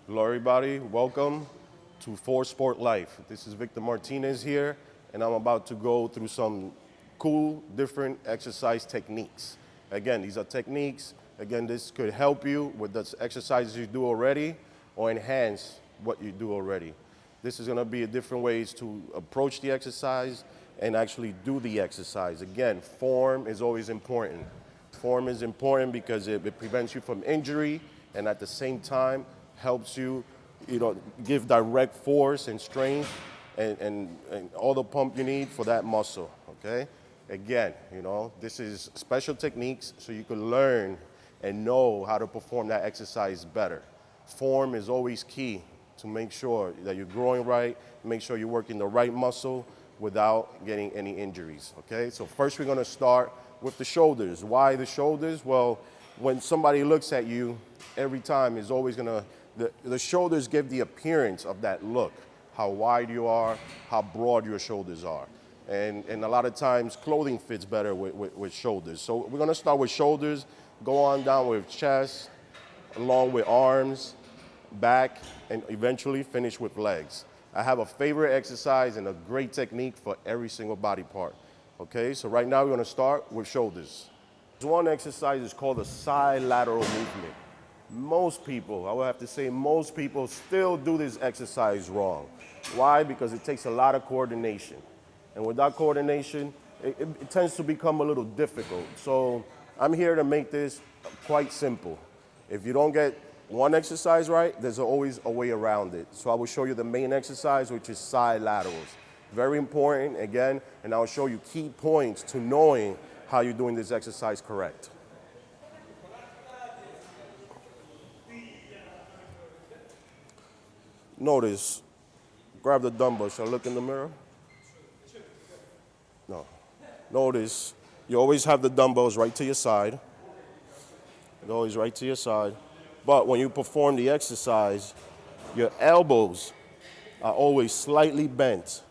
Hello everybody, welcome to For Sport Life. This is Victor Martinez here, and I'm about to go through some cool, different exercise techniques. Again, these are techniques. Again, this could help you with the exercises you do already or enhance what you do already. This is gonna be different ways to approach the exercise and actually do the exercise. Again, form is always important. Form is important because it prevents you from injury and at the same time helps you, give direct force and strength and all the pump you need for that muscle, okay? Again, this is special techniques so you can learn and know how to perform that exercise better. Form is always key to make sure that you're growing right, make sure you're working the right muscle without getting any injuries, okay? So first we're gonna start with the shoulders. Why the shoulders? Well, when somebody looks at you, every time is always gonna, the shoulders give the appearance of that look, how wide you are, how broad your shoulders are. And a lot of times clothing fits better with shoulders. So we're gonna start with shoulders, go on down with chest, along with arms, back, and eventually finish with legs. I have a favorite exercise and a great technique for every single body part. Okay, so right now we're gonna start with shoulders. One exercise is called the side lateral movement. Most people, I would have to say most people still do this exercise wrong. Why? Because it takes a lot of coordination. And without coordination, it tends to become a little difficult. So I'm here to make this quite simple. If you don't get one exercise right, there's always a way around it. So I will show you the main exercise, which is side laterals. Very important, again, and I'll show you key points to knowing how you're doing this exercise correct. Notice, grab the dumbbell. Shall I look in the mirror? No. Notice, you always have the dumbbells right to your side. They're always right to your side. But when you perform the exercise, your elbows are always slightly bent.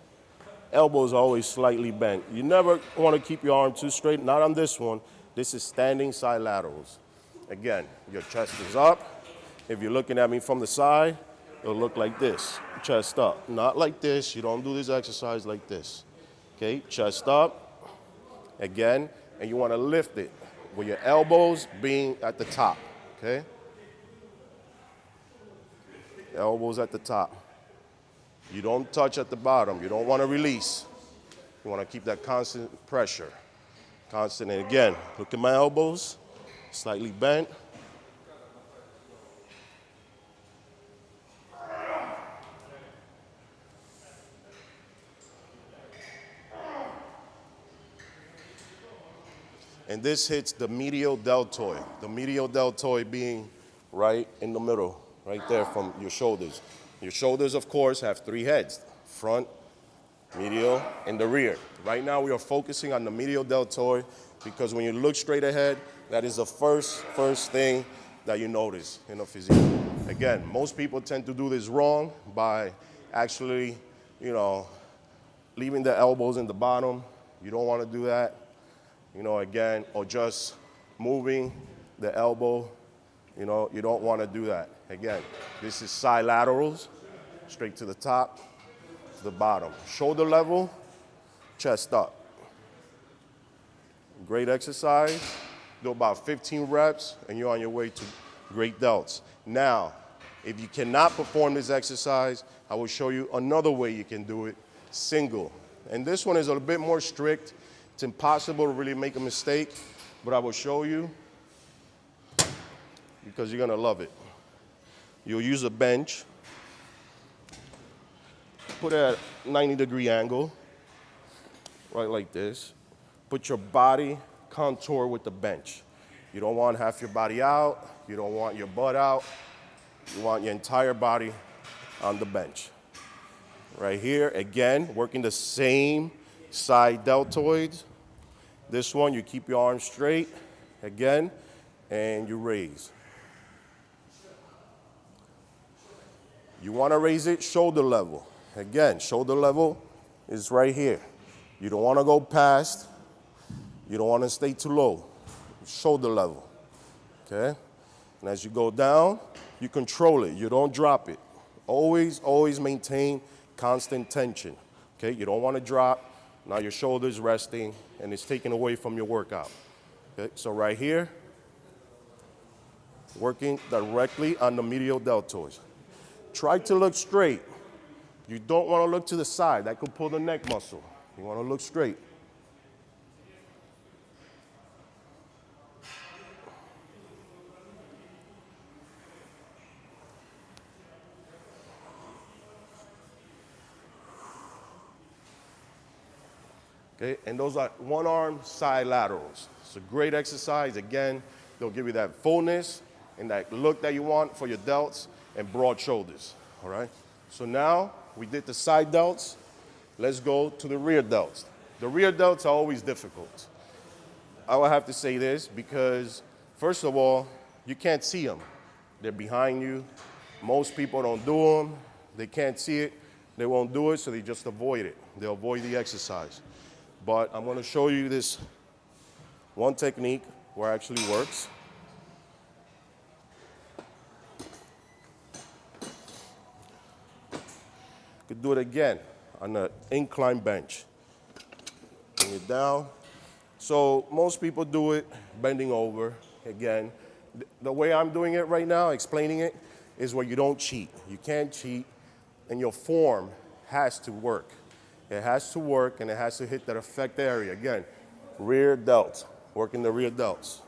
Elbows are always slightly bent. You never want to keep your arm too straight, not on this one. This is standing side laterals. Again, your chest is up. If you're looking at me from the side, it'll look like this, chest up. Not like this, you don't do this exercise like this. Okay, chest up, again, and you want to lift it with your elbows being at the top, okay? Elbows at the top. You don't touch at the bottom. You don't want to release. You want to keep that constant pressure. Constant, and again, look at my elbows, slightly bent. And this hits the medial deltoid. The medial deltoid being right in the middle, right there from your shoulders. Your shoulders, of course, have three heads: front, medial, and the rear. Right now, we are focusing on the medial deltoid because when you look straight ahead, that is the first thing that you notice in a physique. Again, most people tend to do this wrong by actually, leaving the elbows in the bottom. You don't want to do that. Again, or just moving the elbow, you don't want to do that. Again, this is side laterals, straight to the top, to the bottom. Shoulder level, chest up. Great exercise. Do about 15 reps, and you're on your way to great delts. Now, if you cannot perform this exercise, I will show you another way you can do it, single. And this one is a bit more strict. It's impossible to really make a mistake, but I will show you because you're gonna love it. You'll use a bench, put it at a 90-degree angle, right like this. Put your body contour with the bench. You don't want half your body out, you don't want your butt out, you want your entire body on the bench. Right here, again, working the same side deltoids. This one, you keep your arms straight, again, and you raise. You want to raise it shoulder level. Again, shoulder level is right here. You don't want to go past. You don't want to stay too low. Shoulder level, okay? And as you go down, you control it. You don't drop it. Always, always maintain constant tension. Okay, you don't want to drop. Now your shoulder's resting and it's taken away from your workout. Okay, so right here, working directly on the medial deltoids. Try to look straight. You don't want to look to the side. That could pull the neck muscle. You want to look straight. Okay, and those are one-arm side laterals. It's a great exercise. Again, they'll give you that fullness and that look that you want for your delts and broad shoulders, all right? So now we did the side delts. Let's go to the rear delts. The rear delts are always difficult. I will have to say this because, first of all, you can't see them. They're behind you. Most people don't do them. They can't see it. They won't do it, so they just avoid it. They avoid the exercise. But I'm going to show you this one technique where it actually works. You could do it again on an incline bench. Bring it down. So most people do it bending over. Again, the way I'm doing it right now, explaining it, is where you don't cheat. You can't cheat, and your form has to work. It has to work, and it has to hit that effect area. Again, rear delts, working the rear delts.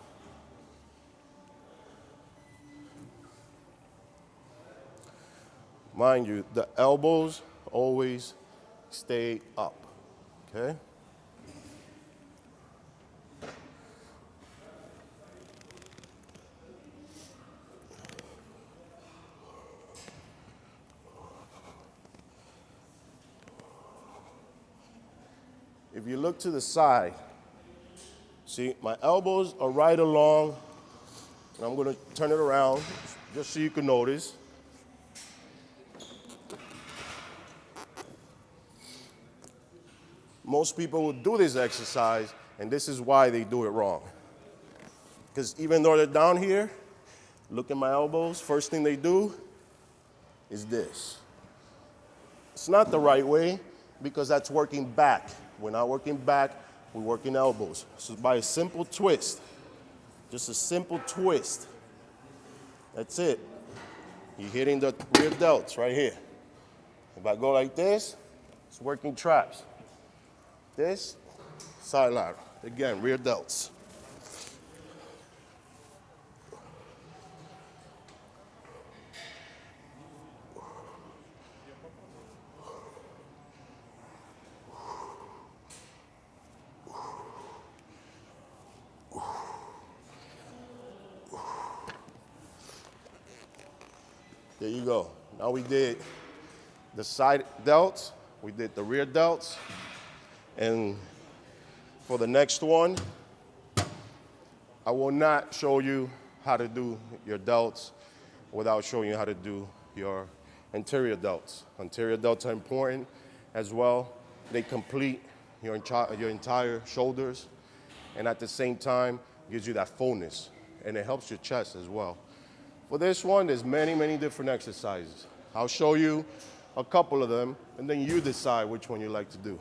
Mind you, the elbows always stay up, okay? If you look to the side, see, my elbows are right along, and I'm going to turn it around just so you can notice. Most people will do this exercise, and this is why they do it wrong. Because even though they're down here, look at my elbows, first thing they do is this. It's not the right way because that's working back. We're not working back, we're working elbows. So by a simple twist, just a simple twist, that's it. You're hitting the rear delts right here. If I go like this, it's working traps. This, side lateral. Again, rear delts. There you go. Now we did the side delts, we did the rear delts, and for the next one, I will not show you how to do your delts without showing you how to do your anterior delts. Anterior delts are important as well. They complete your entire shoulders, and at the same time, gives you that fullness, and it helps your chest as well. For this one, there's many, many different exercises. I'll show you a couple of them, and then you decide which one you like to do.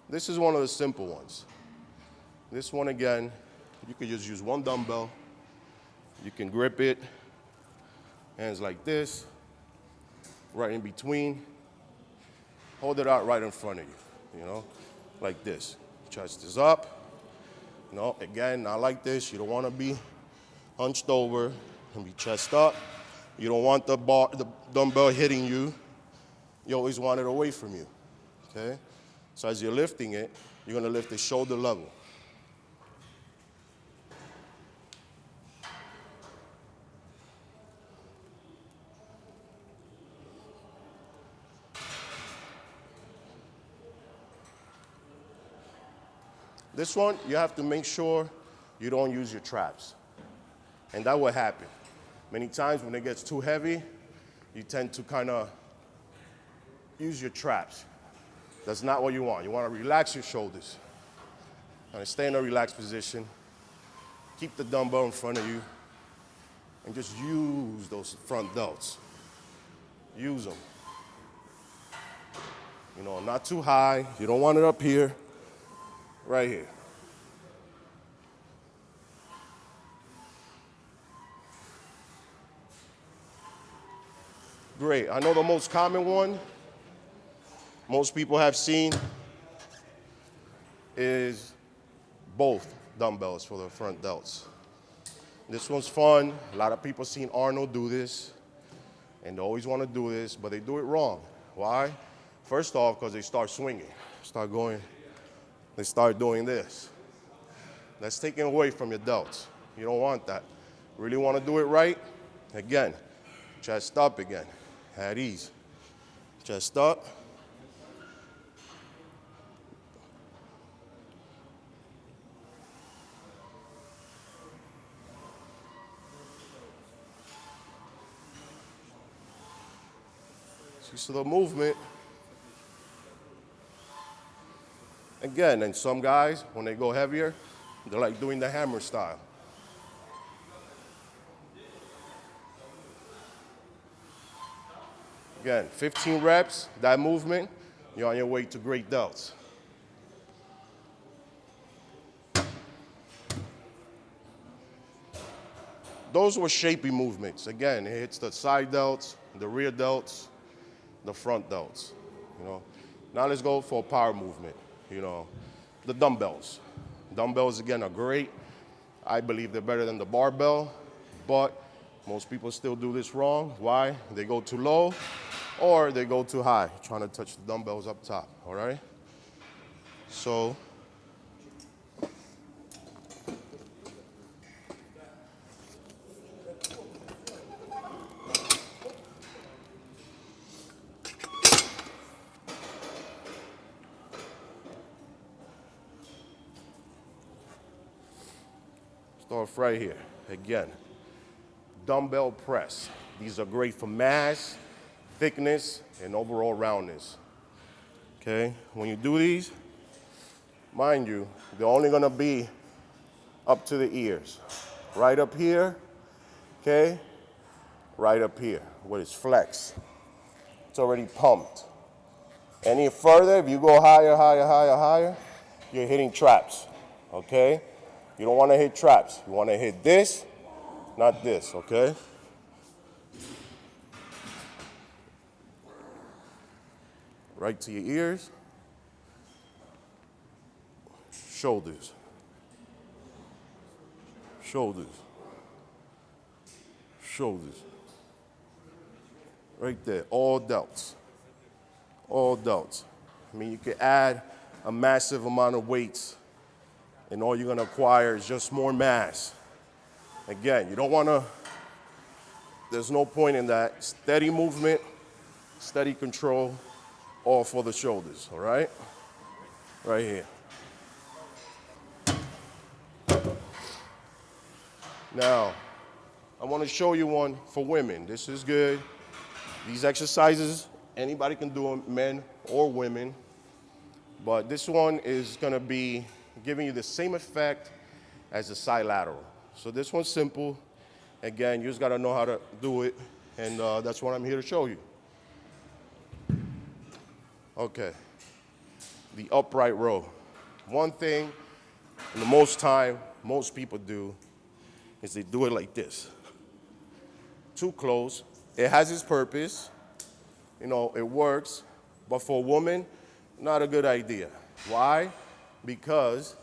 This is one of the simple ones. This one, again, you could just use one dumbbell. You can grip it, hands like this, right in between. Hold it out right in front of you, like this. Chest is up. No, again, not like this. You don't want to be hunched over and be chest up. You don't want the dumbbell hitting you. You always want it away from you, okay? So as you're lifting it, you're going to lift it shoulder level. This one, you have to make sure you don't use your traps. And that will happen. Many times when it gets too heavy, you tend to kind of use your traps. That's not what you want. You want to relax your shoulders. And stay in a relaxed position. Keep the dumbbell in front of you and just use those front delts. Use them. You know, not too high. You don't want it up here. Right here. Great. I know the most common one most people have seen is both dumbbells for the front delts. This one's fun. A lot of people seen Arnold do this, and they always want to do this, but they do it wrong. Why? First off, because they start swinging, they start doing this. That's taking away from your delts. You don't want that. Really want to do it right? Again, chest up again, at ease. Chest up. See the movement. Again, and some guys, when they go heavier, they're like doing the hammer style. Again, 15 reps, that movement, you're on your way to great delts. Those were shapy movements. Again, it hits the side delts, the rear delts, the front delts, you know. Now let's go for a power movement, you know. The dumbbells. Dumbbells, again, are great. I believe they're better than the barbell, but most people still do this wrong. Why? They go too low or they go too high, trying to touch the dumbbells up top, all right? So, start right here. Again, dumbbell press. These are great for mass, thickness, and overall roundness. Okay, when you do these, mind you, they're only gonna be up to the ears. Right up here, okay, right up here, where it's flexed. It's already pumped. Any further, if you go higher, higher, higher, higher, you're hitting traps, okay? You don't wanna hit traps. You wanna hit this, not this, okay? Right to your ears, shoulders, shoulders, shoulders. Right there, all delts, all delts. I mean, you can add a massive amount of weights and all you're gonna acquire is just more mass. Again, you don't wanna, there's no point in that. Steady movement, steady control, all for the shoulders, all right? Right here. Now, I wanna show you one for women. This is good. These exercises, anybody can do them, men or women, but this one is gonna be giving you the same effect as the side lateral. So this one's simple. Again, you just gotta know how to do it, and that's what I'm here to show you. Okay, the upright row. One thing, and the most time, most people do, is they do it like this. Too close. It has its purpose, you know, it works, but for a woman, not a good idea. Why? Because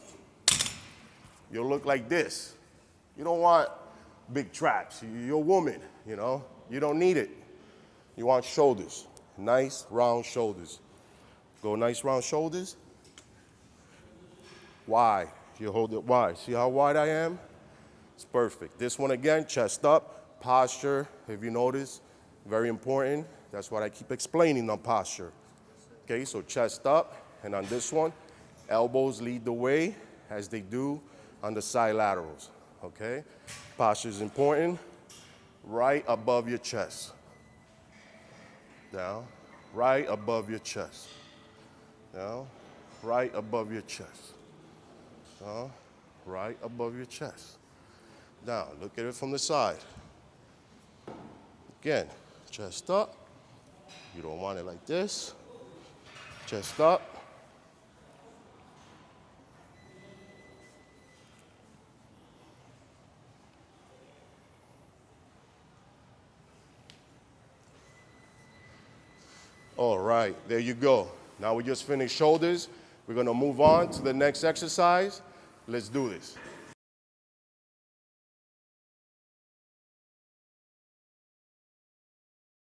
you'll look like this. You don't want big traps. You're a woman, you know. You don't need it. You want shoulders, nice round shoulders. Go nice round shoulders. Wide. You hold it wide. See how wide I am? It's perfect. This one again, chest up, posture, if you notice, very important. That's what I keep explaining on posture. Okay, so chest up, and on this one, elbows lead the way as they do on the side laterals, okay? Posture is important, right above your chest. Down, right above your chest. Down, right above your chest. Down, right above your chest. Now, look at it from the side. Again, chest up. You don't want it like this. Chest up. All right, there you go. Now we just finished shoulders. We're gonna move on to the next exercise. Let's do this.